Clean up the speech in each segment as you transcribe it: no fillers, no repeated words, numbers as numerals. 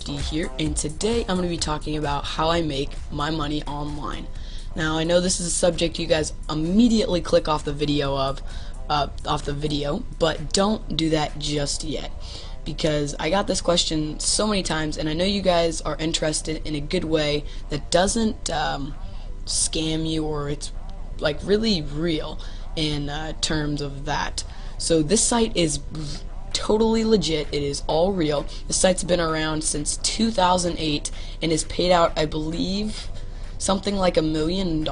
HD here, and today I'm going to be talking about how I make my money online. Now I know this is a subject you guys immediately click off the video but don't do that just yet, because I got this question so many times, and I know you guys are interested in a good way that doesn't scam you, or it's like really real in terms of that. So this site is totally legit. It is all real. The site's been around since 2008 and has paid out, I believe, something like $1 million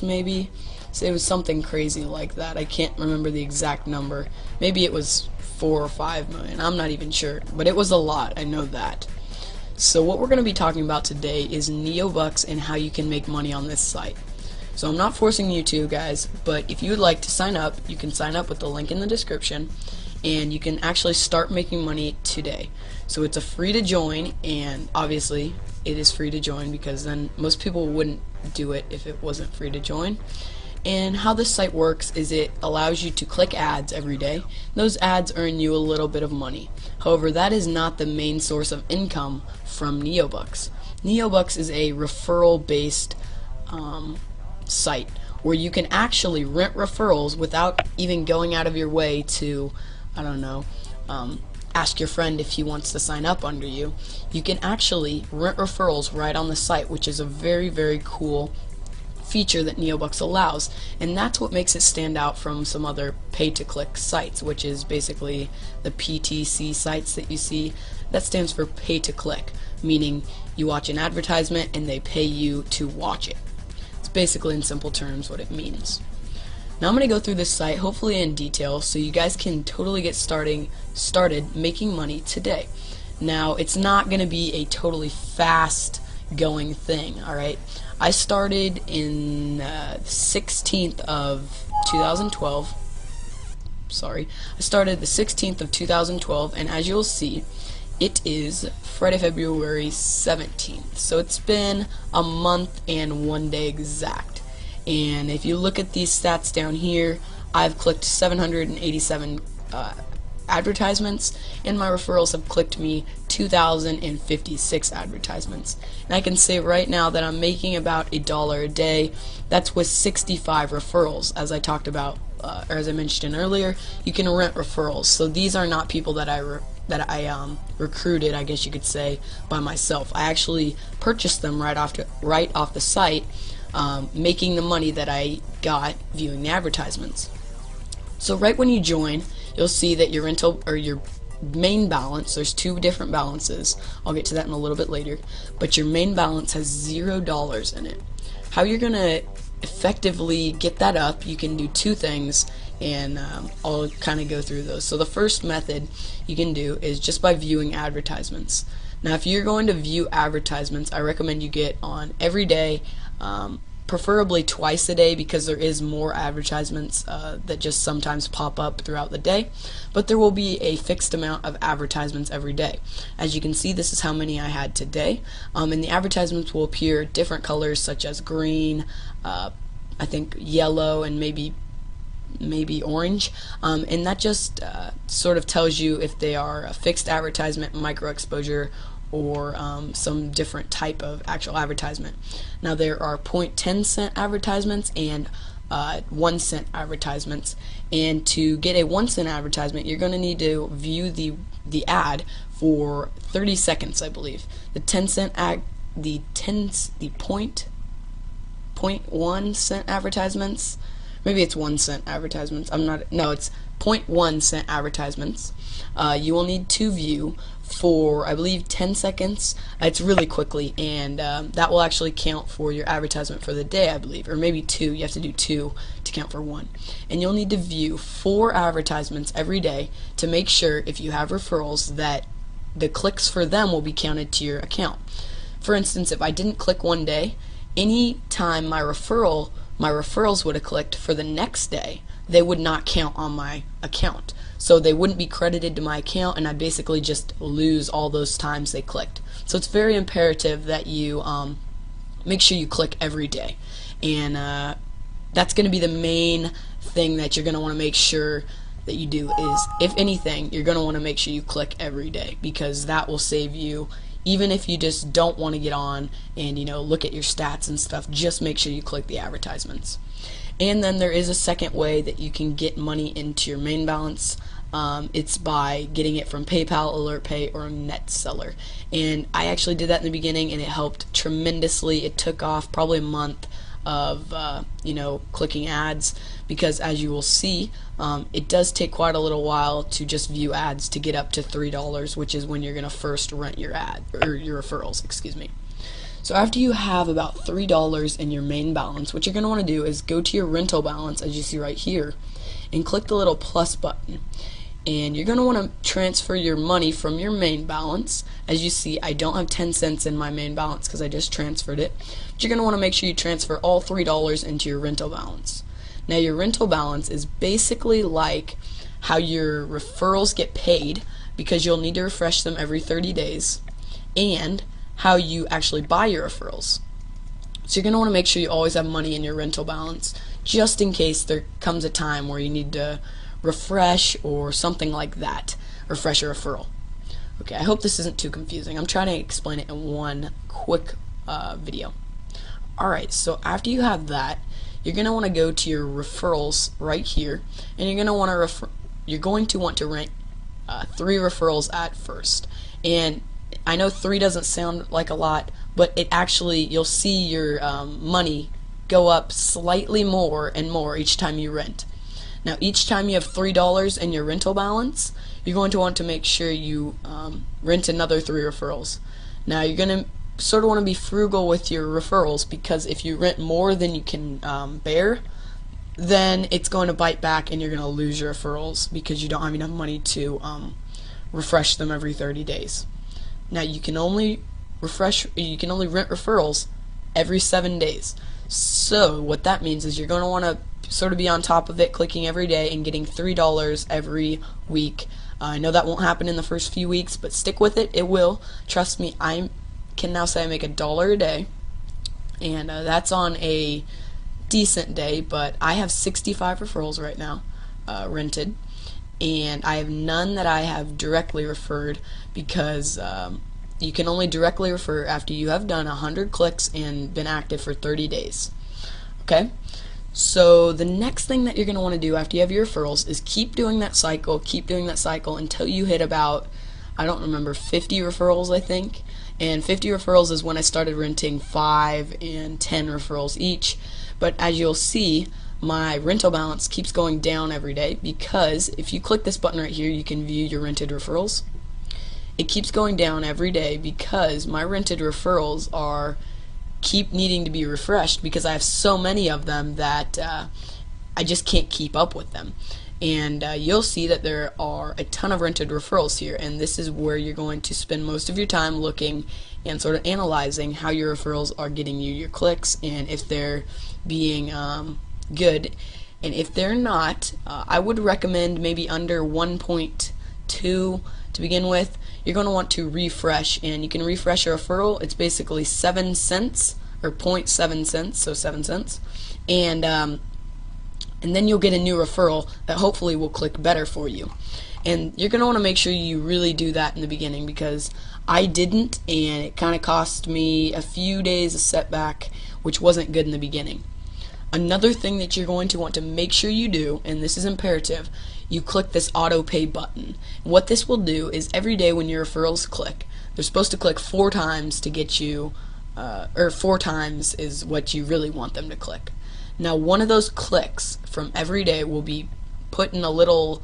maybe. So it was something crazy like that. I can't remember the exact number. Maybe it was 4 or 5 million. I'm not even sure, but it was a lot. I know that. So what we're going to be talking about today is neobux and how you can make money on this site. So I'm not forcing you to, guys, but if you would like to sign up, you can sign up with the link in the description, and you can actually start making money today. So it's a free to join, and obviously it is free to join because then most people wouldn't do it if it wasn't free to join. And how this site works is it allows you to click ads every day. Those ads earn you a little bit of money. However, that is not the main source of income from neobux. Neobux is a referral based site where you can actually rent referrals without even going out of your way to, I don't know, ask your friend if he wants to sign up under you. You can actually rent referrals right on the site, which is a very, very cool feature that neobux allows, and that's what makes it stand out from some other pay-to-click sites, which is basically the PTC sites that you see. That stands for pay-to-click, meaning you watch an advertisement and they pay you to watch it. It's basically, in simple terms, what it means. Now I'm going to go through this site, hopefully in detail, so you guys can totally get started making money today. Now, it's not going to be a totally fast going thing, alright? I started in 16th of 2012. Sorry. I started the 16th of 2012, and as you'll see, it is Friday, February 17th. So it's been a month and 1 day exact. And if you look at these stats down here, I've clicked 787 advertisements, and my referrals have clicked me 2,056 advertisements. And I can say right now that I'm making about $1 a day. That's with 65 referrals, as I talked about, or as I mentioned earlier. You can rent referrals, so these are not people that I recruited, I guess you could say, by myself. I actually purchased them right off the site, making the money that I got viewing the advertisements. So right when you join, you'll see that your rental, or your main balance, there's two different balances. I'll get to that in a little bit later, but your main balance has $0 in it. How you're gonna effectively get that up, you can do two things, and I'll kind of go through those. So the first method you can do is just by viewing advertisements. Now if you're going to view advertisements, I recommend you get on every day, preferably twice a day, because there is more advertisements that just sometimes pop up throughout the day, but there will be a fixed amount of advertisements every day. As you can see, this is how many I had today, and the advertisements will appear different colors such as green, I think yellow, and maybe orange, and that just sort of tells you if they are a fixed advertisement, micro exposure, or some different type of actual advertisement. Now there are 0.10 cent advertisements and 1 cent advertisements, and to get a 1 cent advertisement you're going to need to view the ad for 30 seconds, I believe. The 10 cent the 0.1 cent advertisements, maybe it's 1 cent advertisements, it's 0.1 cent advertisements, you will need to view for, I believe, 10 seconds. It's really quickly, and that will actually count for your advertisement for the day, I believe, or maybe 2. You have to do 2 to count for 1. And you'll need to view 4 advertisements every day to make sure, if you have referrals, that the clicks for them will be counted to your account. For instance, if I didn't click one day, any time my referrals would have clicked for the next day, they would not count on my account. So they wouldn't be credited to my account, and I basically just lose all those times they clicked. So it's very imperative that you make sure you click every day, and that's going to be the main thing that you're going to want to make sure that you do. Is, if anything, you're going to want to make sure you click every day, because that will save you even if you just don't want to get on and look at your stats and stuff, just make sure you click the advertisements. And then there is a second way that you can get money into your main balance. It's by getting it from PayPal, AlertPay, or NetSeller. And I actually did that in the beginning, and it helped tremendously. It took off probably a month of clicking ads, because as you will see, it does take quite a little while to just view ads to get up to $3, which is when you're gonna first rent your ad or your referrals, excuse me. So after you have about $3 in your main balance, what you're gonna want to do is go to your rental balance, as you see right here, and click the little plus button. And you're going to want to transfer your money from your main balance. As you see, I don't have 10 cents in my main balance because I just transferred it. But you're going to want to make sure you transfer all $3 into your rental balance. Now, your rental balance is basically like how your referrals get paid, because you'll need to refresh them every 30 days, and how you actually buy your referrals. So you're going to want to make sure you always have money in your rental balance, just in case there comes a time where you need to refresh or something like that, refresh a referral. Okay, I hope this isn't too confusing. I'm trying to explain it in one quick video. Alright, so after you have that, you're going to want to go to your referrals right here, and you're going to want to rent 3 referrals at first. And I know 3 doesn't sound like a lot, but it actually, you'll see your money go up slightly more and more each time you rent. Now, each time you have $3 in your rental balance, you're going to want to make sure you rent another 3 referrals. Now, you're going to sort of want to be frugal with your referrals, because if you rent more than you can bear, then it's going to bite back and you're going to lose your referrals because you don't have enough money to refresh them every 30 days. Now, you can only rent referrals every 7 days. So what that means is you're going to want to sort of be on top of it, clicking every day and getting $3 every week. I know that won't happen in the first few weeks, but stick with it. It will. Trust me, I can now say I make $1 a day, and that's on a decent day, but I have 65 referrals right now rented, and I have none that I have directly referred, because you can only directly refer after you have done 100 clicks and been active for 30 days. Okay? So the next thing that you're going to want to do after you have your referrals is keep doing that cycle until you hit about, I don't remember, 50 referrals, I think. And 50 referrals is when I started renting 5 and 10 referrals each. But as you'll see, my rental balance keeps going down every day, because if you click this button right here, you can view your rented referrals. It keeps going down every day because my rented referrals keep needing to be refreshed, because I have so many of them that I just can't keep up with them. And you'll see that there are a ton of rented referrals here, and this is where you're going to spend most of your time looking and sort of analyzing how your referrals are getting you your clicks, and if they're being good. And if they're not, I would recommend maybe under 1.2 to begin with. You're going to want to refresh, and you can refresh a referral. It's basically 7 cents, or 0.7 cents, so 7 cents, and then you'll get a new referral that hopefully will click better for you. And you're going to want to make sure you really do that in the beginning, because I didn't, and it kind of cost me a few days of setback, which wasn't good in the beginning. Another thing that you're going to want to make sure you do, and this is imperative, you click this auto pay button. What this will do is every day when your referrals click, they're supposed to click 4 times to get you, or 4 times is what you really want them to click. Now, one of those clicks from every day will be put in a little,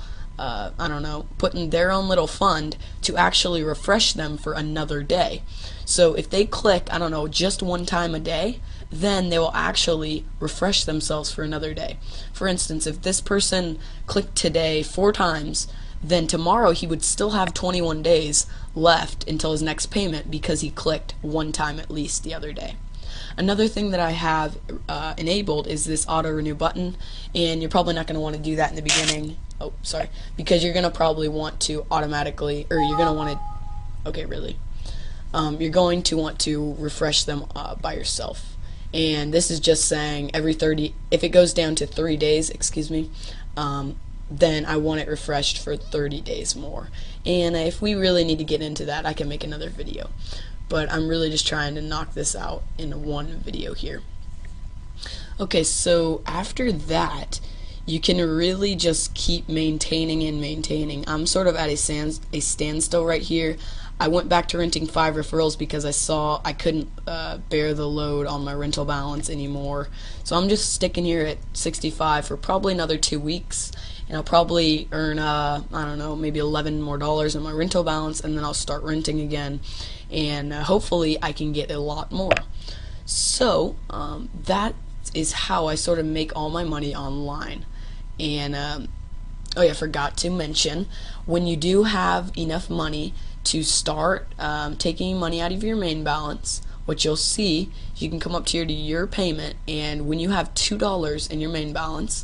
put in their own little fund to actually refresh them for another day. So if they click, just 1 time a day, then they will actually refresh themselves for another day. For instance, if this person clicked today 4 times, then tomorrow he would still have 21 days left until his next payment, because he clicked 1 time at least the other day. Another thing that I have enabled is this auto renew button, and you're probably not going to want to do that in the beginning. Oh, sorry, because you're going to probably want to automatically, or you're going to want to, okay, really, you're going to want to refresh them by yourself. And this is just saying every 30, if it goes down to 3 days, excuse me, then I want it refreshed for 30 days more. And if we really need to get into that, I can make another video. But I'm really just trying to knock this out in one video here. Okay, so after that, you can really just keep maintaining and maintaining. I'm sort of at a standstill right here. I went back to renting 5 referrals because I saw I couldn't bear the load on my rental balance anymore. So I'm just sticking here at 65 for probably another 2 weeks, and I'll probably earn I don't know, maybe $11 more in my rental balance, and then I'll start renting again, and hopefully I can get a lot more. So that is how I sort of make all my money online. And oh yeah, I forgot to mention, when you do have enough money to start taking money out of your main balance, what you'll see, you can come up here to your payment, and when you have $2 in your main balance,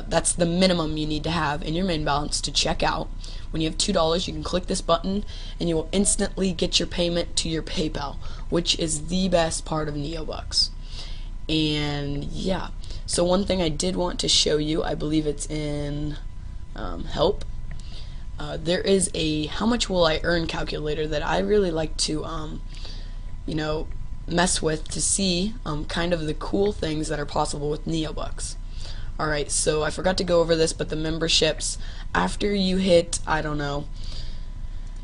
that's the minimum you need to have in your main balance to check out. When you have $2, you can click this button and you will instantly get your payment to your PayPal, which is the best part of neobux. And yeah, so one thing I did want to show you, I believe it's in help. There is a how much will I earn calculator that I really like to you know, mess with to see kind of the cool things that are possible with neobux. Alright, so I forgot to go over this, but the memberships, after you hit, I don't know,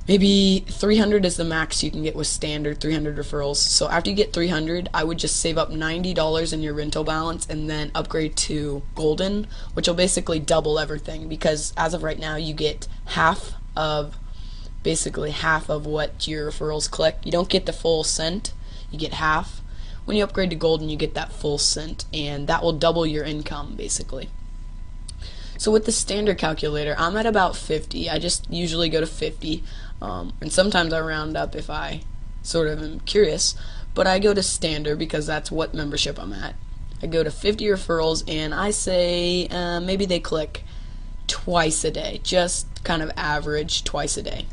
maybe 300 is the max you can get with standard 300 referrals. So after you get 300, I would just save up $90 in your rental balance and then upgrade to golden, which will basically double everything, because as of right now you get basically half of what your referrals click. You don't get the full cent, you get half. When you upgrade to golden, you get that full cent, and that will double your income basically. So with the standard calculator, I'm at about 50. I just usually go to 50, and sometimes I round up if I sort of am curious, but I go to standard because that's what membership I'm at. I go to 50 referrals, and I say maybe they click twice a day, just kind of average twice a day.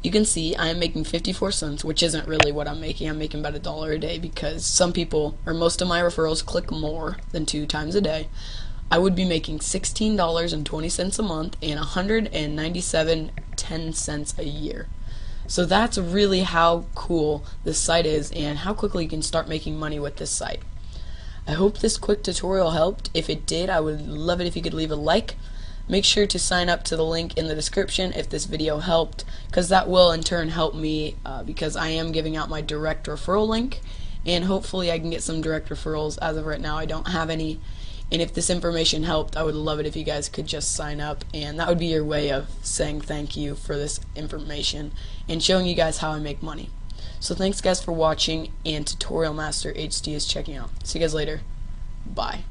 You can see I am making 54 cents, which isn't really what I'm making. I'm making about $1 a day because some people, or most of my referrals, click more than 2 times a day. I would be making $16.20 a month and $197.10 a year. So that's really how cool this site is and how quickly you can start making money with this site. I hope this quick tutorial helped. If it did, I would love it if you could leave a like. Make sure to sign up to the link in the description if this video helped, because that will in turn help me because I am giving out my direct referral link, and hopefully I can get some direct referrals. As of right now, I don't have any, and if this information helped, I would love it if you guys could just sign up, and that would be your way of saying thank you for this information and showing you guys how I make money. So thanks guys for watching, and Tutorial Master HD is checking out. See you guys later. Bye.